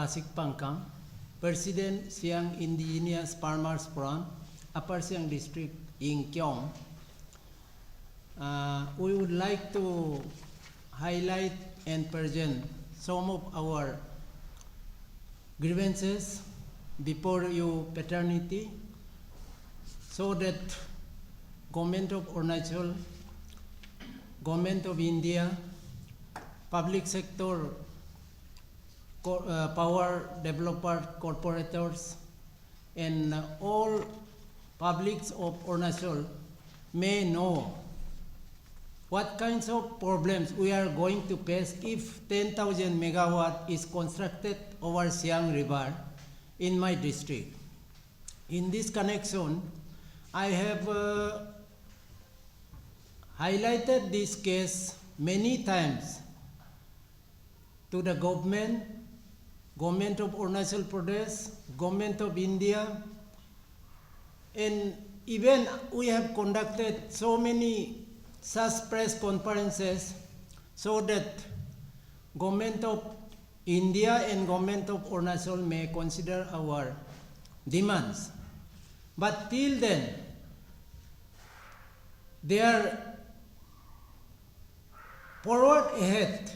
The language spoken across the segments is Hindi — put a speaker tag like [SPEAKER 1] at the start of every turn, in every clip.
[SPEAKER 1] Asik Pangkang, President Siang Indigenous Farmers Forum, Upper Siang District in Kyong. We would like to highlight and present some of our grievances before you paternity, so that Government of Arunachal, Government of India, public sector, power developer corporators, and all publics of Arunachal may know what kinds of problems we are going to face if 10,000 megawatt is constructed over Siang River in my district. In this connection, I have highlighted this case many times to the government of Arunachal Pradesh, Government of India, and even we have conducted so many such press conferences so that Government of India and Government of Arunachal may consider our demands. But till then, they are forward ahead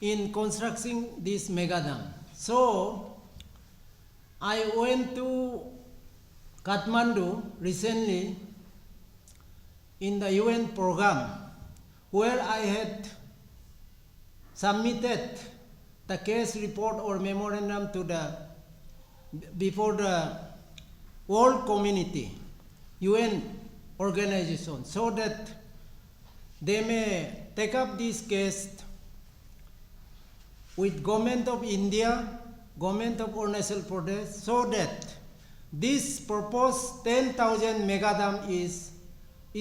[SPEAKER 1] in constructing this mega dam. So I went to Kathmandu recently in the UN program, where I had submitted the case report or memorandum to before the world community, UN organization, so that they may take up this case with Government of India, Government of Arunachal Pradesh, so that this proposed 10,000 mega dam is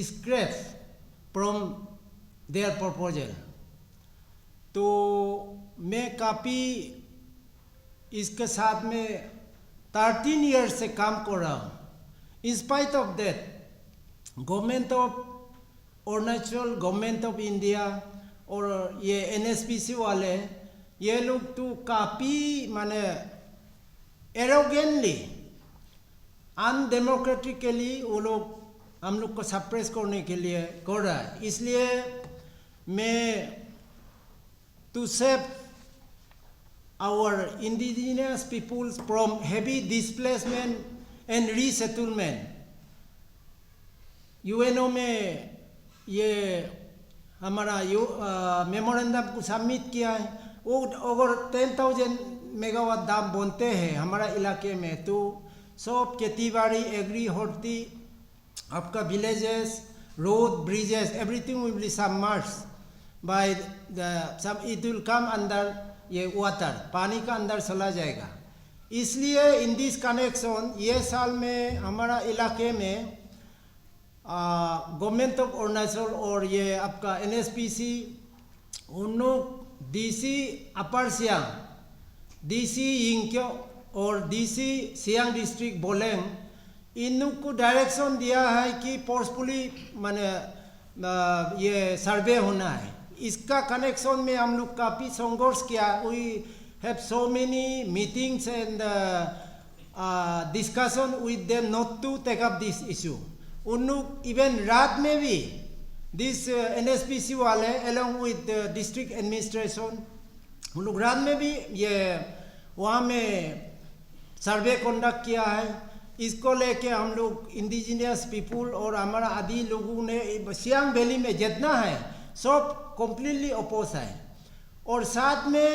[SPEAKER 1] scrapped from their proposal. तो मैं काफ़ी इसके साथ में 13 years से काम कर रहा हूँ. In spite of that, Government of Arunachal, Government of India और ये NSPC वाले ये लोग तो काफ़ी माने arrogantly, undemocratically वो लोग हम लोग को सप्रेस करने के लिए कर रहा है. इसलिए मैं to save our indigenous peoples from heavy displacement and resettlement, UNO में ये हमारा मेमोरेंडम को सबमिट किया है. वो अगर 10,000 मेगावाट दाम बनते हैं हमारा इलाके में तो सब खेती बाड़ी एग्री हॉर्टी आपका villages, road, bridges, everything will be submerged by it will come under ये water, पानी का अंदर चला जाएगा. इसलिए in this connection ये साल में हमारा इलाके में गवर्नमेंट ऑफ अरुणाचल और ये आपका NSPC उन लोग DC अपर सियांग, DC यिंक्यो और DC सियांग डिस्ट्रिक्ट बोलेंग इन को डायरेक्शन दिया है कि फोर्सफुली माने ये सर्वे होना है. इसका कनेक्शन में हम लोग काफ़ी संघर्ष किया. We have so many meetings and discussion with them not to take up this issue. उन लोग इवन रात में भी दिस NSPC वाले along with डिस्ट्रिक्ट एडमिनिस्ट्रेशन उन लोग रात में भी ये वहाँ में सर्वे कंडक्ट किया है. इसको लेके हम लोग इंडिजिनियस पीपुल और हमारा आदि लोगों ने सियांग वैली में जितना है सब कम्प्लीटली अपोज है. और साथ में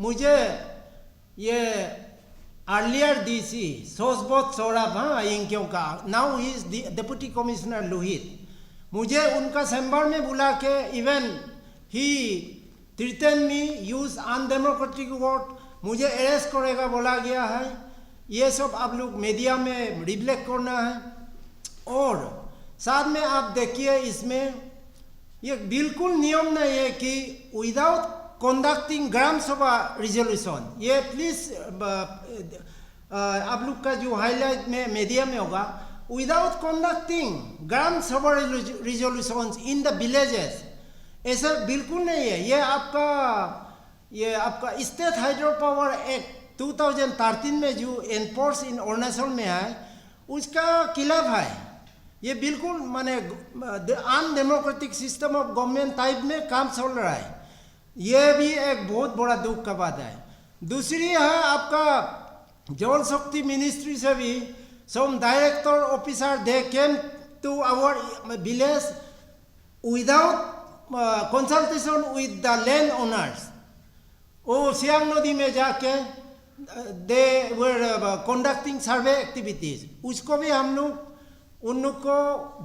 [SPEAKER 1] मुझे ये अर्लियर DC सोसबोत सौरभ इंक्यों का now he is deputy commissioner Lohit, मुझे उनका चैम्बर में बुला के even he threaten me use undemocratic word, मुझे अरेस्ट करेगा बोला गया है. ये सब आप लोग मीडिया में रिफ्लेक्ट करना है. और साथ में आप देखिए इसमें ये बिल्कुल नियम नहीं है कि विदाउट कंडक्टिंग ग्राम सभा रिजोल्यूशन, ये प्लीज आप लोग का जो हाईलाइट में मीडिया में होगा, विदाउट कंडक्टिंग ग्राम सभा रिजोल्यूशन इन द विलेजेस, ऐसा बिल्कुल नहीं है. ये आपका ये आपका स्टेट हाइड्रो पावर एक्ट 2013 में जो एनफोर्स इन अरुणाचल में है उसका खिलाफ है। ये बिल्कुल माने undemocratic system of government type में काम चल रहा है। ये भी एक बहुत बड़ा दुख का बात है। दूसरी है आपका जल शक्ति मिनिस्ट्री से भी some director officer they came to our village without consultation with the land owners। वो सियांग नदी में जाके they were conducting survey activities। उसको भी हम लोग उन लोग को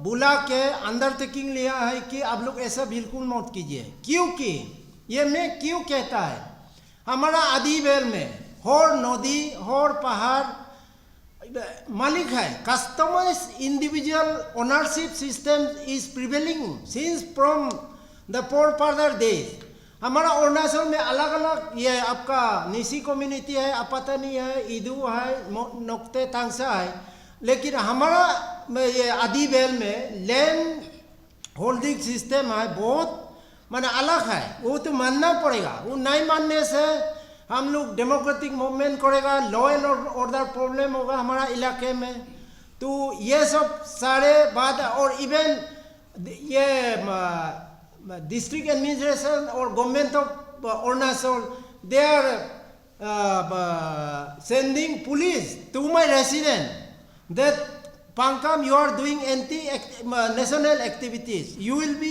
[SPEAKER 1] बुला के अंडरटेकिंग लिया है कि आप लोग ऐसा बिल्कुल मत कीजिए। क्योंकि ये मैं क्यों कहता है, हमारा आदि बेल में हर नदी हर पहाड़ मालिक है। Customize individual ownership system is prevailing since from the forefather days. हमारा अरुणाचल में अलग अलग ये आपका निसी कम्युनिटी है, अपातनी है, इदू है, नोक्ते तांगसा है, लेकिन हमारा ये आदि बेल में लैंड होल्डिंग सिस्टम है बहुत माने अलग है। वो तो मानना पड़ेगा। वो नहीं मानने से हम लोग डेमोक्रेटिक मूवमेंट करेगा, लॉ एंड ऑर्डर प्रॉब्लम होगा हमारा इलाके में। तो ये सब सारे बात और इवन ये डिस्ट्रिक्ट एडमिनिस्ट्रेशन और government of Arunachal they are sending police to my resident that Pankam you are doing anti national activities, you will be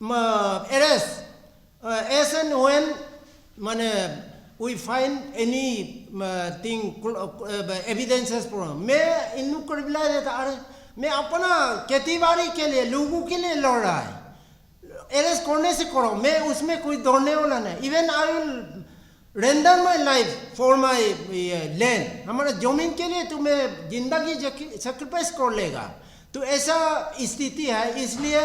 [SPEAKER 1] arrested as and when we find any thing evidences for। मैं इन लोग को रिप्लाई देता, अरे मैं अपना खेती बाड़ी के लिए लोगों के लिए लड़ रहा है, अरेस्ट करने से करो, मैं उसमें कोई दौड़ने वाला नहीं। Even I will render my life for my land, हमारे जमीन के लिए तो मैं जिंदगी सेक्रीफाइस कर लेगा। तो ऐसा स्थिति है। इसलिए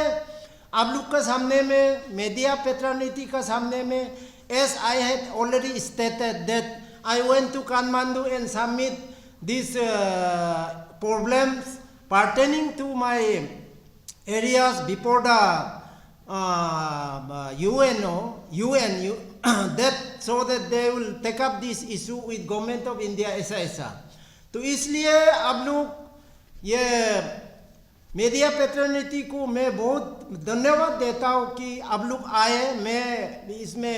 [SPEAKER 1] आप लोग का सामने में मीडिया पेट्रानिटी का सामने में as I had already stated that I went to Kathmandu and submit these problems pertaining to my areas before the UN that so that they will take up this issue with government of India ऐसा। तो इसलिए आप लोग ये मीडिया पेट्रोनिटी को मैं बहुत धन्यवाद देता हूँ कि आप लोग आए। मैं इसमें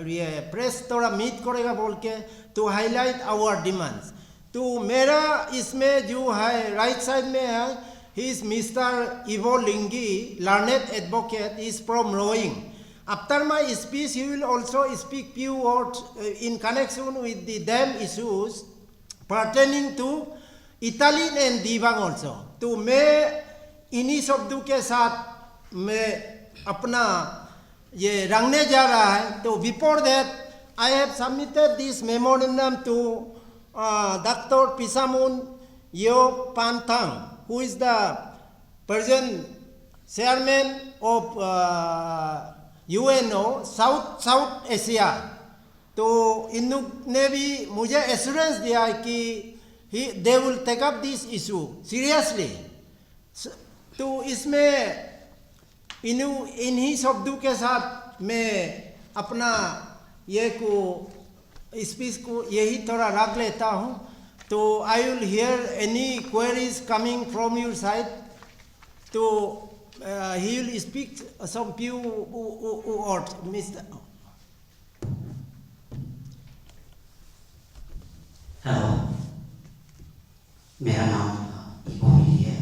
[SPEAKER 1] ये प्रेस थोड़ा मीट करेगा बोल के टू हाईलाइट आवर डिमांड्स। तो मेरा इसमें जो है राइट साइड में है, he is mister Ivo Lingi, learned advocate, is from Roing. After my speech, he will also speak few words in connection with the dam issues pertaining to Italy and Dibang also। तो मैं इन्हीं शब्दों के साथ मैं अपना ये रंगने जा रहा है। तो before that, I have submitted this memorandum to Dr. Pisamun Yeo Pantang, who is the present chairman of UNO south Asia. तो इन लोग ने भी मुझे एश्योरेंस दिया है कि they will take up this issue seriously। तो इसमें इन्हीं शब्दों के साथ मैं अपना ये को स्पीच को यही थोड़ा रख लेता हूँ। तो I will hear any queries coming from your side. तो he will speak some few words, Mr.
[SPEAKER 2] Hello, मेरा नाम इबो मिली है।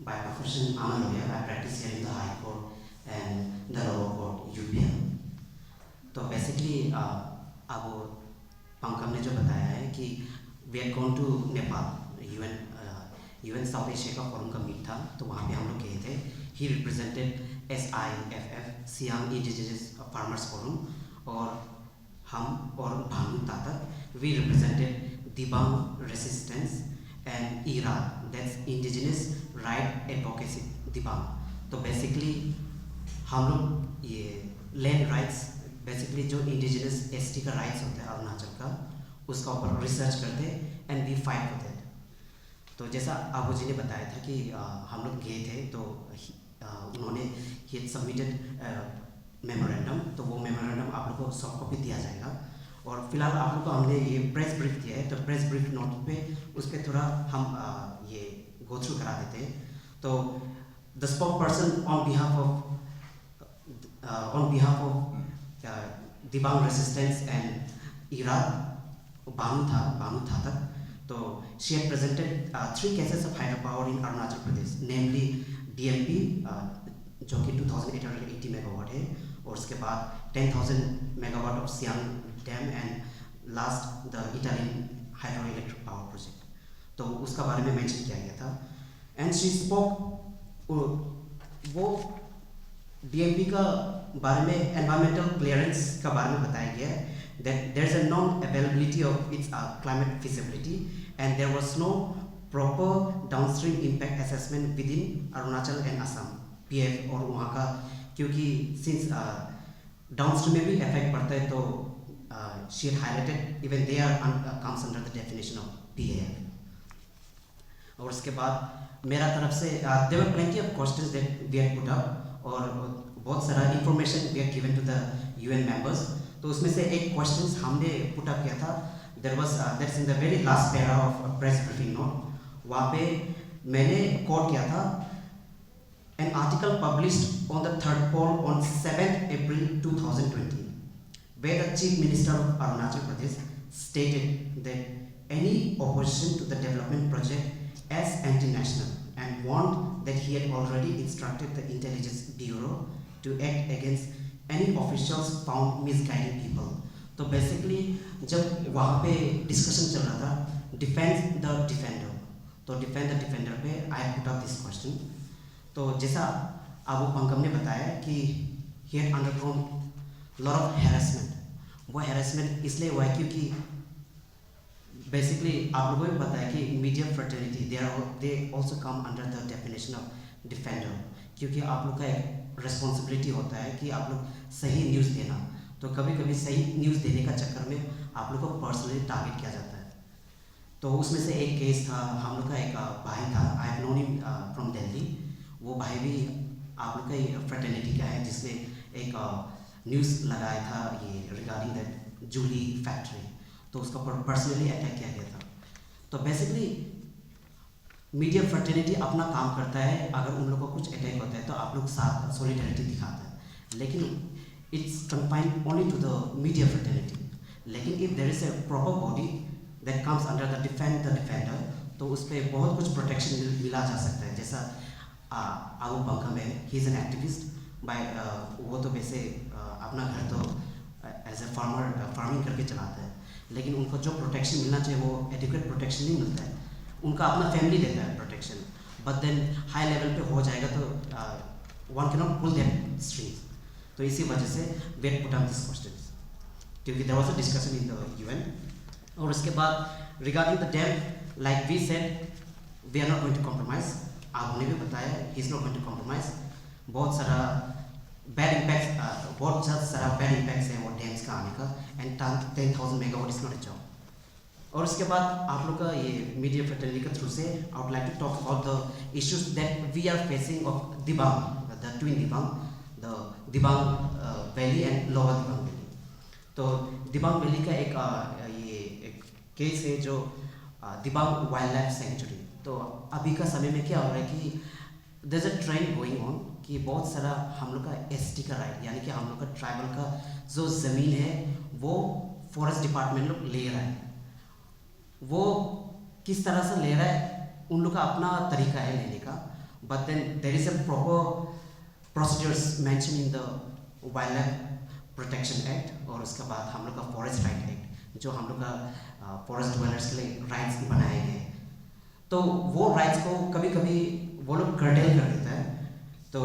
[SPEAKER 2] By profession, I'm a lawyer. I practice here in the High Court and the Lower Court, UPM। तो basically, अब पंकज ने जो बताया है कि we had gone to Nepal, UN south Asia का फोरम का मीट था, तो वहाँ पे हम लोग गए थे। He represented SIFF Siang indigenous farmers forum, और हम और Bhanu Tatak we represented Dibang resistance and ईरा, that's indigenous right advocacy Dibang. तो बेसिकली हम लोग ये लैंड राइट्स, बेसिकली जो इंडिजिनस ST का राइट्स होता है अरुणाचल का, उसका ऊपर रिसर्च करते and we fight for that. तो जैसा आबू जी ने बताया था कि हम लोग गए थे, तो उन्होंने ये सबमिटेड मेमोरेंडम, तो वो मेमोरेंडम आप लोग को सॉफ्ट कॉपी दिया जाएगा। और फिलहाल आप लोग को हमने ये प्रेस ब्रीफ दिया है, तो प्रेस ब्रीफ नोट पे उस पर थोड़ा हम ये गो थ्रू करा देते हैं। तो the spoke person on behalf of Dibang resistance and इराक बानू था तक। तो she had presented 3 cases of hydropower in Arunachal Pradesh, namely DMP जो कि 2880 मेगावाट है, और उसके बाद 10,000 megawatt of Siang dam and last the Italian hydro electric power project. तो उसका बारे में मेंशन किया गया था। एंड शी स्पोक, वो डीएमपी का बारे में, एनवायरमेंटल क्लियरेंस का बारे में बताया गया है that there is a non-availability of its climate feasibility and there was no proper downstream impact assessment within Arunachal and Assam PF और वहाँ का, क्योंकि since downstream में भी effect पड़ता है, तो she had highlighted even they are comes under the definition of PAF। और उसके बाद मेरा तरफ से there were plenty of questions that we had put up, और बहुत सारा information we had given to the UN members। तो उसमें से एक क्वेश्चन हमने पुट अप किया था, that's in the very last para of press briefing note. वहाँ पे मैंने कोट किया था an article published on the 3rd poll on 7th April 2020 where the Chief Minister of Arunachal Pradesh stated that any opposition to the development project as anti-national and warned that he had already instructed the Intelligence Bureau to act against any officials found misguiding people। तो बेसिकली जब वहाँ पे डिस्कशन चल रहा था डिफेंड द डिफेंडर, तो डिफेंड द डिफेंडर पे I put up this question. तो जैसा अबू पंकम ने बताया कि he had undergone lot of harassment. वो हैरेसमेंट इसलिए हुआ है क्योंकि बेसिकली आप लोगों को भी पता है कि media fraternity they also come under the definition of defender, क्योंकि आप लोग का एक रिस्पॉन्सिबिलिटी होता है कि आप लोग सही न्यूज़ देना। तो कभी कभी सही न्यूज़ देने का चक्कर में आप लोग को पर्सनली टारगेट किया जाता है। तो उसमें से एक केस था, हम लोग का एक भाई था, I have known him from Delhi. वो भाई भी आप लोग का फ्रेटर्निटी का है, जिसने एक न्यूज़ लगाया था ये रिगार्डिंग दैट जूली फैक्ट्री। तो उसका पर्सनली अटैक किया गया था। तो बेसिकली मीडिया फ्रेटर्निटी अपना काम करता है, अगर उन लोगों को कुछ अटैक होता है तो आप लोग साथ सॉलिडारिटी दिखाता है, लेकिन it's confined only to the media fraternity. लेकिन if there is a proper body that comes under the defender, तो उस पर बहुत कुछ प्रोटेक्शन मिला जा सकता है। जैसा आबू पंकम है, he is an activist by, वो तो वैसे अपना घर तो एज ए फार्मिंग करके चलाता है, लेकिन उनको जो प्रोटेक्शन मिलना चाहिए वो एडिक्वेट प्रोटेक्शन नहीं मिलता है। उनका अपना फैमिली देता है protection, but then high level पे हो जाएगा तो one can not pull that strings. तो इसी वजह से we had put up this questions, क्योंकि there was a discussion in the UN. और उसके बाद regarding the dam, like we said we are not going to compromise. आपने भी बताया he is not going to compromise. बहुत सारा बैड इम्पैक्ट्स है वो डैम्स का आने का, and 10,000 megawatt is not a job. और उसके बाद आप लोग का ये मीडिया फ्रेटर्निटी के थ्रू से I would like to talk about the issues that we are facing of Dibang, the twin Dibang, the Dibang valley and lower Dibang valley. तो दिबांग वैली का एक केस है जो दिबांग वाइल्ड लाइफ सेंचुरी। तो अभी का समय में क्या हो रहा है कि there is a trend going on कि बहुत सारा हम लोग का एसटी का राइट, यानी कि हम लोग का ट्राइबल का जो ज़मीन है वो फॉरेस्ट डिपार्टमेंट लोग ले रहा है। वो किस तरह से ले रहा है, उन लोग का अपना तरीका है लेने का, but then there is a proper procedures mention in the wildlife protection act, और उसके बाद हम लोग का फॉरेस्ट राइट एक्ट, जो हम लोग का फॉरेस्ट ड्वेलर्स के लिए राइट्स बनाए गए। तो वो राइट्स को कभी कभी वो लोग कर्टेल कर देता है। तो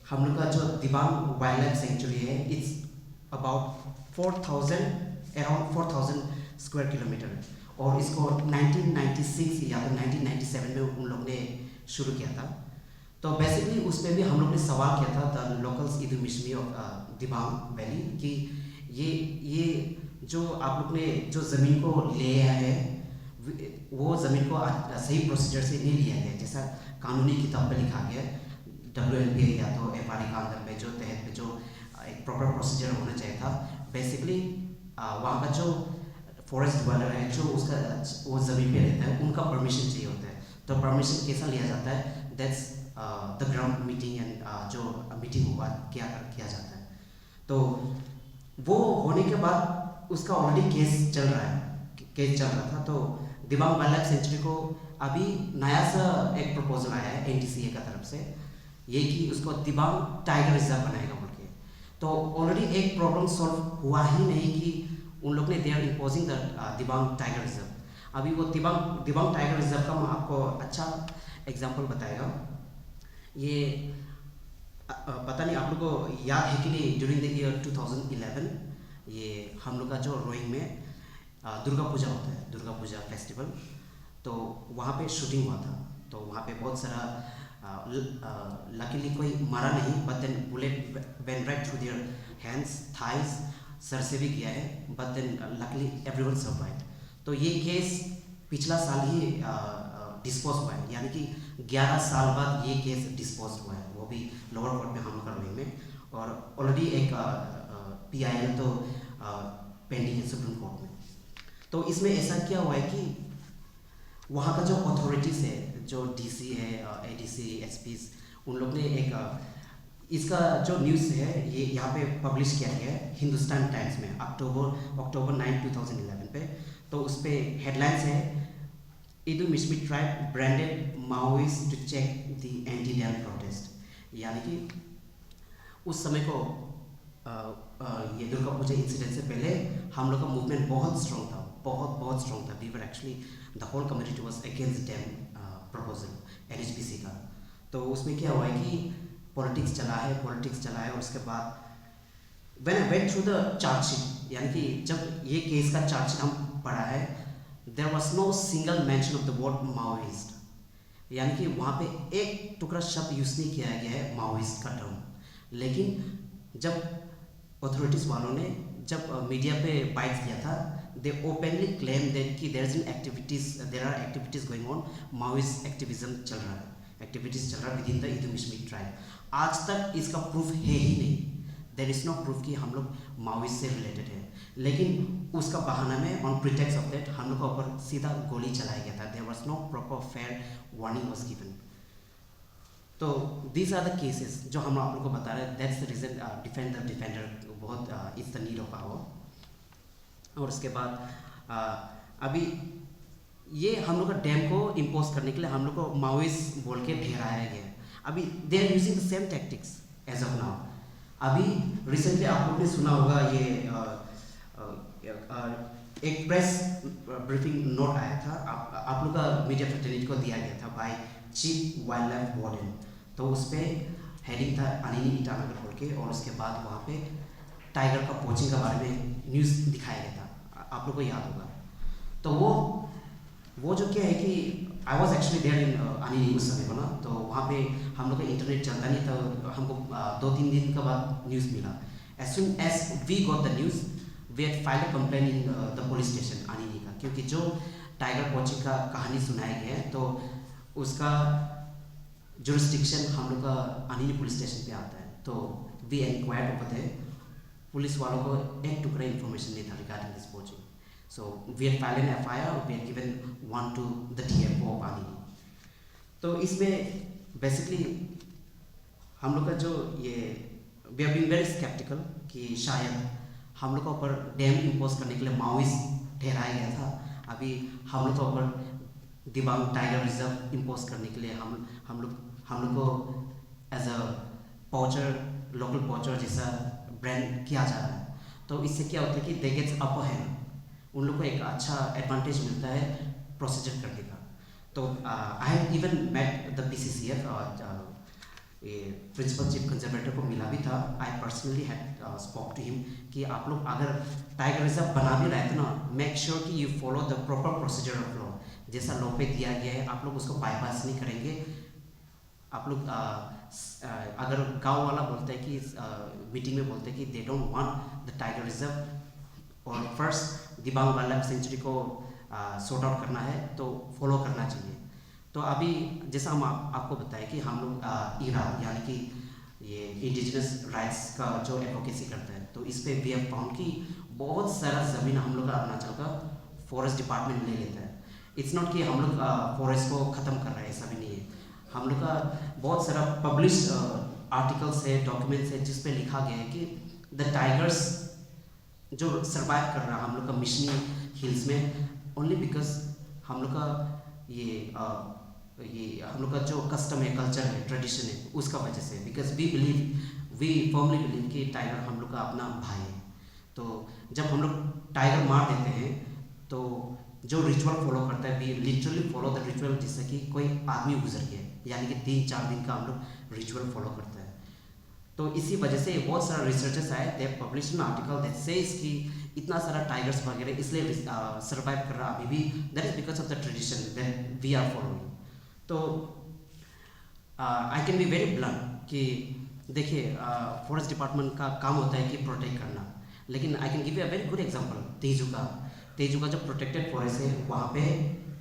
[SPEAKER 2] हम लोग का जो दिबांग वाइल्ड लाइफ सेंचुरी है, इट्स अबाउट 4,000 स्क्वायर किलोमीटर, और इसको 1996 या तो 1997 में उन लोग ने शुरू किया था। तो बेसिकली उस पर भी हम लोग ने सवाल किया था the locals Idu Mishmi of Dibang valley कि ये जो आप लोग ने जो ज़मीन को लिया है वो ज़मीन को सही प्रोसीजर से नहीं लिया गया, जैसा कानूनी किताब पर लिखा गया WLPA या तो FRA का अंदर में जो तहत में जो एक प्रॉपर प्रोसीजर होना चाहिए था। बेसिकली वहाँ का जो फॉरेस्ट डिवेलपर है, जो उसका वो ज़मीन पे रहता है, उनका परमिशन चाहिए होता है। तो परमिशन कैसा लिया जाता है, that's the ground meeting and जो मीटिंग होगा किया जाता है। तो वो होने के बाद उसका ऑलरेडी केस चल रहा था। तो दिबांग वाइल्ड लाइफ सेंचुरी को अभी नया सा एक प्रपोजल आया है एनटीसीए का तरफ से, ये कि उसको दिबांग टाइगर रिजर्व बनाएगा बोल के। तो ऑलरेडी एक प्रॉब्लम सॉल्व हुआ ही नहीं कि उन लोग ने they are imposing the Dibang tiger reserve. अभी वो दिबांग टाइगर रिजर्व का मैं आपको अच्छा एग्जांपल बताएगा। ये पता नहीं आप लोग को याद है कि नहीं, ड्यूरिंग द ईयर 2011 ये हम लोग का जो रोइंग में दुर्गा पूजा होता है, दुर्गा पूजा फेस्टिवल, तो वहाँ पे शूटिंग हुआ था। तो वहाँ पे बहुत सारा लकीली कोई मरा नहीं, but then bullet went right through their hands, thighs, सर से भी गया है, but then luckily everyone survived. तो ये केस पिछला साल ही डिस्पोज हुआ है, यानी कि 11 साल बाद ये केस डिस्पोज हुआ है, वो भी लोअर कोर्ट में हम लोग का रोइंग में। और ऑलरेडी एक PIL तो पेंडिंग है सुप्रीम कोर्ट में। तो इसमें ऐसा क्या हुआ है कि वहाँ का जो अथॉरिटीज़ है, जो DC है, ADC, SPs, उन लोग ने एक इसका जो न्यूज़ है ये यहाँ पे पब्लिश किया गया है हिंदुस्तान टाइम्स में अक्टूबर 9, 2011 पे। तो उस पर हेडलाइंस है, Idu Mishmi tribe branded Maoist to check the anti dam protest. यानी कि उस समय को ये दुर्गा पूजा इंसिडेंट से पहले हम लोग का मूवमेंट बहुत स्ट्रॉन्ग था, बहुत स्ट्रॉन्ग था। We were actually the whole community was against dam proposal NHPC का। तो उसमें क्या हुआ है कि पॉलिटिक्स चला है और उसके बाद when I went through the chargesheet, यानी कि जब ये केस का चार्जशीट हम पढ़ा है, there was no single mention of the word Maoist, यानी कि वहाँ पे एक टुकड़ा शब्द यूज़ नहीं किया गया है माओइस्ट का टर्म। लेकिन जब अथॉरिटीज़ वालों ने जब मीडिया पे बाइट किया था, दे ओपनली क्लेम दैट कि there are activities going on, Maoist activism चल रहा है within the Idu Mishmi tribe. आज तक इसका प्रूफ है ही नहीं, देयर इज नो प्रूफ कि हम लोग माओइस्ट से रिलेटेड है। लेकिन उसका बहाना में ऑन प्रीटेक्स्ट ऑफ दैट हम लोग के ऊपर सीधा गोली चलाया गया था। There was no proper fair warning was given. तो दीज आर द केसेस जो हम आप लोग को बता रहे हैं। That's the reason defend the defender बहुत is the need of hour. और उसके बाद अभी ये हम लोग का डैम को इम्पोज करने के लिए हम लोग को माओइस्ट बोल के ठहराया गया है। अभी they are using the same tactics as of now. अभी रिसेंटली आप लोग ने सुना होगा ये एक प्रेस ब्रीफिंग नोट आया था, आप लोग का मीडिया फ्रेटर्निटी को दिया गया था by chief wild life warden. तो उस पर हेडिंग था अनिनी ईटानगर बोल के, और उसके बाद वहाँ पे टाइगर का पोचिंग के बारे में न्यूज़ दिखाया गया था, आप लोग को याद होगा। तो वो जो क्या है कि I was actually there in Anini उस समय को ना, तो वहाँ पे हम लोग का इंटरनेट चलता नहीं था, तो हमको 2-3 दिन के बाद न्यूज़ मिला। As soon as we got the news we had filed a complaint in the police station Anini का, क्योंकि जो टाइगर पोचिंग का कहानी सुनाया गया है तो उसका जुरिस्डिक्शन हम लोग का अनिनी पुलिस स्टेशन पे आता है। तो we inquired over there, police वालों को एक टुकड़ा इन्फॉर्मेशन नहीं था regarding this poaching. So we had filed an FIR, we had given one to the DFO of Anini। तो इसमें बेसिकली हम लोग का जो ये we have been very skeptical कि शायद हम लोग के ऊपर डैम इम्पोज करने के लिए माओइस्ट ठहराया गया था। अभी हम लोग के ऊपर दिबांग टाइगर रिजर्व इम्पोज करने के लिए हम लोग को एज अ पोचर, लोकल पोचर जैसा ब्रांड किया जा रहा है। तो इससे क्या होता है कि दे गेट्स अपर हैंड, उन लोग को एक अच्छा एडवांटेज मिलता है प्रोसीजर करने का। तो I have even met the PCCF, principal chief conservator को मिला भी था। I personally had spoke to him कि आप लोग अगर टाइगर रिजर्व बना भी रहे थे ना, मेक श्योर कि you follow the proper procedure of law, जैसा लॉ पे दिया गया है आप लोग उसको बाईपास नहीं करेंगे। आप लोग अगर गांव वाला बोलते हैं कि मीटिंग में बोलते हैं कि they don't want the tiger reserve और first Dibang wildlife sanctuary को सॉर्ट आउट करना है तो फॉलो करना चाहिए। तो अभी जैसा हम आपको बताएं कि हम लोग ईरा यानी कि ये इंडिजिनस राइट्स का जो एडवोकेसी करता है, तो इस पे वी हैव फाउंड कि बहुत सारा ज़मीन हम लोग का अरुणाचल का फॉरेस्ट डिपार्टमेंट ले लेता है। इट्स नॉट कि हम लोग फॉरेस्ट को ख़त्म कर रहे हैं, ऐसा भी नहीं है। हम लोग का बहुत सारा पब्लिश आर्टिकल्स है, डॉक्यूमेंट्स है, जिस पे लिखा गया है कि द टाइगर्स जो सर्वाइव कर रहा है हम लोग का मिशनी हिल्स में ओनली बिकॉज हम लोग का ये हम लोग का जो कस्टम है, कल्चर है, ट्रेडिशन है, उसका वजह से। बिकॉज वी फर्मली बिलीव कि टाइगर हम लोग का अपना भाई है। तो जब हम लोग टाइगर मार देते हैं तो जो रिचुअल फॉलो करता है, we literally follow the ritual, जिससे कि कोई आदमी गुजर गया, यानी कि 3-4 दिन का हम लोग रिचुअल फॉलो करते हैं। तो इसी वजह से बहुत सारा रिसर्चर्स आए, they publish an article that says कि इतना सारा टाइगर्स वगैरह इसलिए सर्वाइव कर रहा अभी भी, that is because of the tradition that we are following. तो I can be very blunt कि देखिए फॉरेस्ट डिपार्टमेंट का काम होता है कि प्रोटेक्ट करना, लेकिन I can give you a very good example. Tezu का जो प्रोटेक्टेड फॉरेस्ट है, वहाँ पे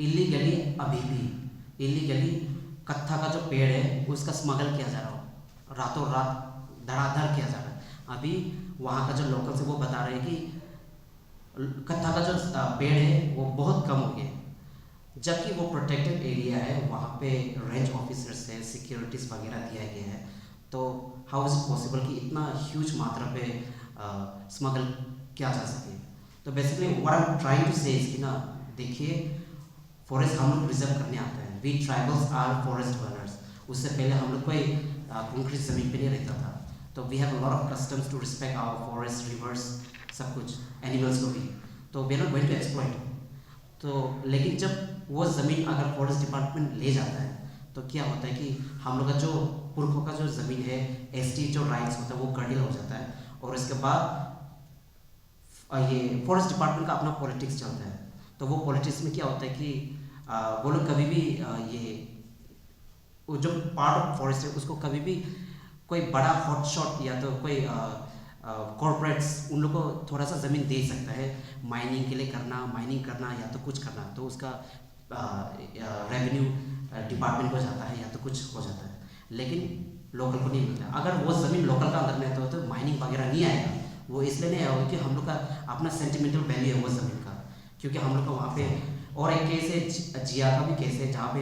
[SPEAKER 2] इलीगली अभी भी इलीगली कत्था का जो पेड़ है उसका स्मगल किया जा रहा हो, रातों रात धड़ाधड़ किया जा रहा है। अभी वहाँ का जो लोकल से वो बता रहे हैं कि कत्था का जो पेड़ है वो बहुत कम हो गया, जबकि वो प्रोटेक्टेड एरिया है, वहाँ पे रेंज ऑफिसर्स है, सिक्योरिटीज वगैरह दिया गया है। तो हाउ इज इट पॉसिबल कि इतना ह्यूज मात्रा पे स्मगल किया जा सके? तो basically what I am trying to say is कि ना, देखिए फॉरेस्ट हम लोग प्रिजर्व करने आते हैं, we tribals are forest burners. उससे पहले हम लोग कोई कंक्रीट जमीन पे नहीं रहता था, तो we have a lot of customs to respect our forest, rivers, सब कुछ, एनिमल्स को भी। तो we are not going to exploit. तो लेकिन जब वो ज़मीन अगर फॉरेस्ट डिपार्टमेंट ले जाता है तो क्या होता है कि हम लोग का जो पुरखों का जो ज़मीन है, एसटी जो राइट्स होता है वो कर्टेल हो जाता है, और इसके बाद ये फॉरेस्ट डिपार्टमेंट का अपना पॉलिटिक्स चलता है। तो वो पॉलिटिक्स में क्या होता है कि वो लोग कभी भी ये वो जो पार्ट ऑफ फॉरेस्ट है उसको कभी भी कोई बड़ा हॉटशॉट या तो कोई कॉर्पोरेट्स उन लोग को थोड़ा सा ज़मीन दे सकता है माइनिंग के लिए माइनिंग करना या तो कुछ करना, तो उसका रेवेन्यू डिपार्टमेंट को जाता है या तो कुछ हो जाता है, लेकिन लोकल को नहीं मिलता। अगर वो ज़मीन लोकल का अंदर में तो माइनिंग वगैरह नहीं आएगा। वो इसलिए नहीं आएगा क्योंकि हम लोग का अपना सेंटिमेंटल वैल्यू है वो ज़मीन का, क्योंकि हम लोग का वहाँ पे। और एक केस है जिया का भी केस है, जहाँ पे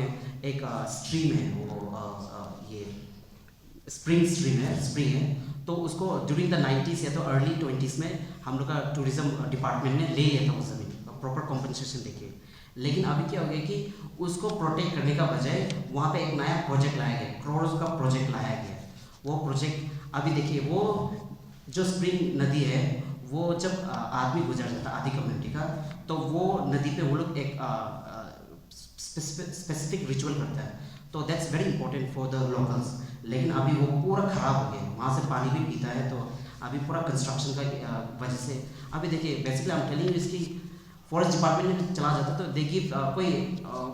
[SPEAKER 2] एक स्ट्रीम है, वो ये स्प्रिंग है, तो उसको ड्यूरिंग द 90s या तो अर्ली 20s में हम लोग का टूरिज्म डिपार्टमेंट ने ले लिया था वो ज़मीन, प्रॉपर कॉम्पनसेशन देके। लेकिन अभी क्या हो गया कि उसको प्रोटेक्ट करने का बजाय वहाँ पे एक नया प्रोजेक्ट लाया गया, करोड़ों का प्रोजेक्ट लाया गया। वो प्रोजेक्ट अभी देखिए, वो जो स्प्रिंग नदी है, वो जब आदमी गुजर जाता है आदि कम्युनिटी का, तो वो नदी पे वो लोग एक स्पेसिफिक रिचुअल करता है, तो that's very important for the locals. लेकिन अभी वो पूरा ख़राब हो गया, वहाँ से पानी भी पीता है, तो अभी पूरा कंस्ट्रक्शन का वजह से अभी देखिए basically I am telling you, इसकी फॉरेस्ट डिपार्टमेंट में चला जाता तो देखिए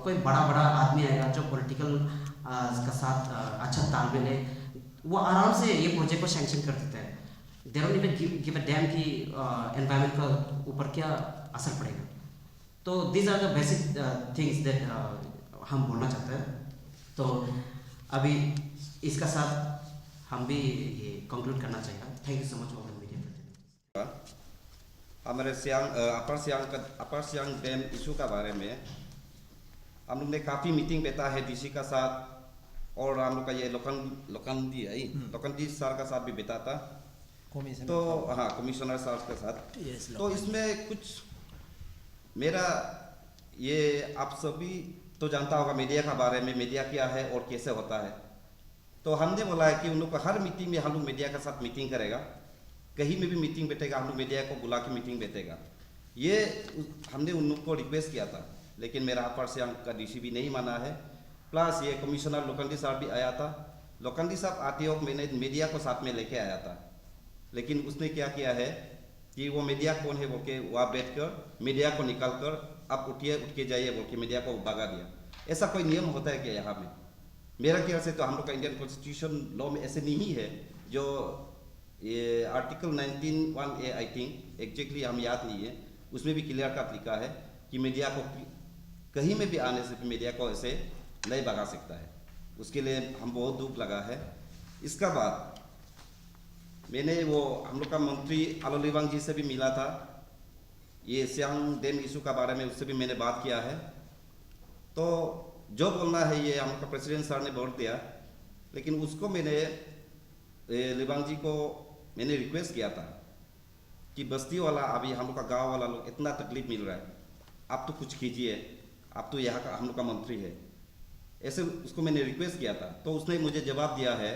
[SPEAKER 2] कोई बड़ा आदमी आएगा जो पॉलिटिकल का साथ अच्छा तालमेल है, वो आराम से ये प्रोजेक्ट को सैंक्शन कर देता है। They don't even give a damn की एनवायरनमेंट का ऊपर क्या असर पड़ेगा। तो these are the basic things that हम बोलना चाहते हैं। तो अभी इसका साथ हम भी ये कंक्लूड करना चाहिए। Thank you so much for the media.
[SPEAKER 3] हमारे अपर सियांग डैम इशू का बारे में हम लोग ने काफ़ी मीटिंग बैठा है डीसी का साथ, और हम लोग का ये लोकंडी सर का साथ भी बैठा था, तो हाँ कमिश्नर साहब के साथ। तो इसमें कुछ मेरा ये आप सभी तो जानता होगा मीडिया का बारे में, मीडिया क्या है और कैसे होता है। तो हमने बोला है कि उन लोग को हर मीटिंग में हम लोग मीडिया के साथ मीटिंग करेगा, कहीं में भी मीटिंग बैठेगा हम लोग मीडिया को बुला के मीटिंग बैठेगा। ये हमने उन लोग को रिक्वेस्ट किया था, लेकिन मेरा अपर सियांग का डीसी भी नहीं माना है। प्लस ये कमिश्नर लोकंडी साहब भी आया था, लोकंडी साहब आते वक्त मैंने मीडिया को साथ में लेके आया था, लेकिन उसने क्या किया है कि वो मीडिया कौन है बोल के वहाँ बैठ कर मीडिया को निकाल कर आप उठ के जाइए बोल के मीडिया को भगा दिया। ऐसा कोई नियम होता है क्या यहाँ में? मेरा ख्याल से तो हम लोग का इंडियन कॉन्स्टिट्यूशन लॉ में ऐसे नहीं है। जो ये article 19(1)(a) I think exactly हम याद नहीं है, उसमें भी क्लियर कट लिखा है कि मीडिया को कहीं में भी आने से मीडिया को ऐसे नहीं भगा सकता है। उसके लिए हम बहुत दुख लगा है। इसका बाद मैंने वो हम लोग का मंत्री आलो लिबांग जी से भी मिला था, ये सियांग डैम इशू का बारे में उससे भी मैंने बात किया है। तो जो बोलना है ये हम लोग का प्रेसिडेंट सर ने बोल दिया, लेकिन उसको मैंने लिबांग जी को मैंने रिक्वेस्ट किया था कि बस्ती वाला अभी हम लोग का गाँव वाला लोग इतना तकलीफ मिल रहा है, आप तो कुछ कीजिए, आप तो यहाँ का हम लोग का मंत्री है, ऐसे उसको मैंने रिक्वेस्ट किया था। तो उसने मुझे जवाब दिया है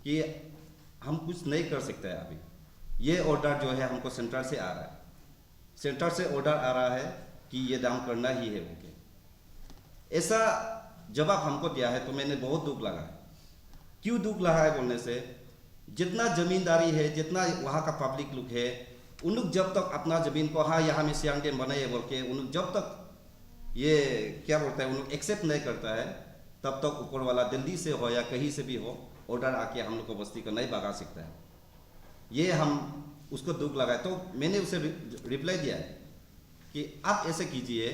[SPEAKER 3] कि हम कुछ नहीं कर सकते हैं अभी, ये ऑर्डर जो है हमको सेंटर से आ रहा है, सेंटर से ऑर्डर आ रहा है कि ये दाम करना ही है बोल के। ऐसा जवाब हमको दिया है तो मैंने बहुत दुख लगा है। क्यों दुख लगा है बोलने से, जितना जमींदारी है, जितना वहाँ का पब्लिक लोग है, उन लोग जब तक अपना ज़मीन को हाँ यहाँ में सियांग डैम बनाए बोल के उन लोग जब तक ये क्या बोलता है उन लोग एक्सेप्ट नहीं करता है, तब तक ऊपर वाला दिल्ली से हो या कहीं से भी हो ऑर्डर आके हम लोग को बस्ती को नहीं भगा सकता है। ये हम उसको दुख लगा है। तो मैंने उसे रिप्लाई दिया है कि आप ऐसे कीजिए,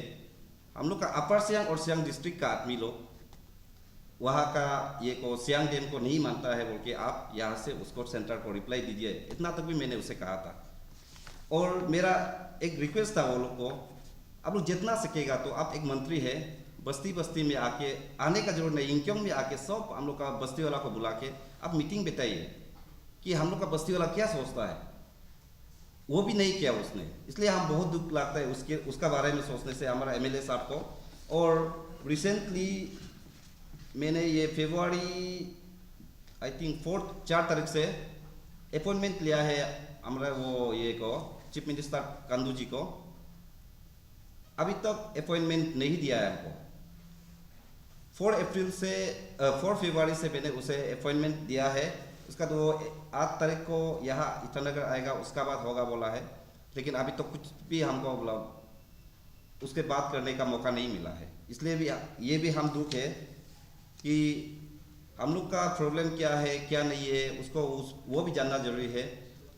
[SPEAKER 3] हम लोग का अपर सियांग और सियांग डिस्ट्रिक्ट का आदमी लोग वहाँ का ये को सियांग डैम को नहीं मानता है बोल के आप यहाँ से उसको सेंटर को रिप्लाई दीजिए, इतना तक भी मैंने उसे कहा था। और मेरा एक रिक्वेस्ट था वो लोग को, आप लोग जितना सकेगा तो आप एक मंत्री है, बस्ती बस्ती में आके आने का जरूरत नहीं, इंक्योंग में आके सब हम लोग का बस्ती वाला को बुला के आप मीटिंग बताइए कि हम लोग का बस्ती वाला क्या सोचता है। वो भी नहीं किया उसने, इसलिए हम बहुत दुख लगता है उसका बारे में सोचने से हमारा एमएलए साहब को। और रिसेंटली मैंने ये फरवरी आई थिंक 4 तारीख से अपॉइंटमेंट लिया है हमारा वो ये को चीफ मिनिस्टर कंदू जी को, अभी तक अपॉइंटमेंट नहीं दिया है हमको। 4 फरवरी से मैंने उसे अपॉइंटमेंट दिया है, उसका तो 8 तारीख को यहाँ ईटानगर आएगा, उसका बाद होगा बोला है, लेकिन अभी तो कुछ भी हमको बोला उसके बात करने का मौका नहीं मिला है। इसलिए भी ये भी हम दुख है कि हम लोग का प्रॉब्लम क्या है क्या नहीं है उसको वो भी जानना जरूरी है।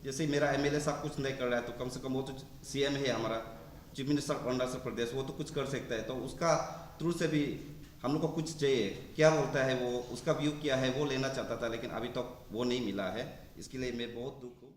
[SPEAKER 3] जैसे मेरा एमएलए साहब कुछ नहीं कर रहा है तो कम से कम वो तो सीएम है हमारा, चीफ मिनिस्टर अरुणाचल प्रदेश, वो तो कुछ कर सकता है। तो उसका थ्रू से भी हम लोग को कुछ चाहिए, क्या बोलता है वो, उसका व्यू क्या है वो लेना चाहता था, लेकिन अभी तक वो नहीं मिला है। इसके लिए मैं बहुत दुख हूँ।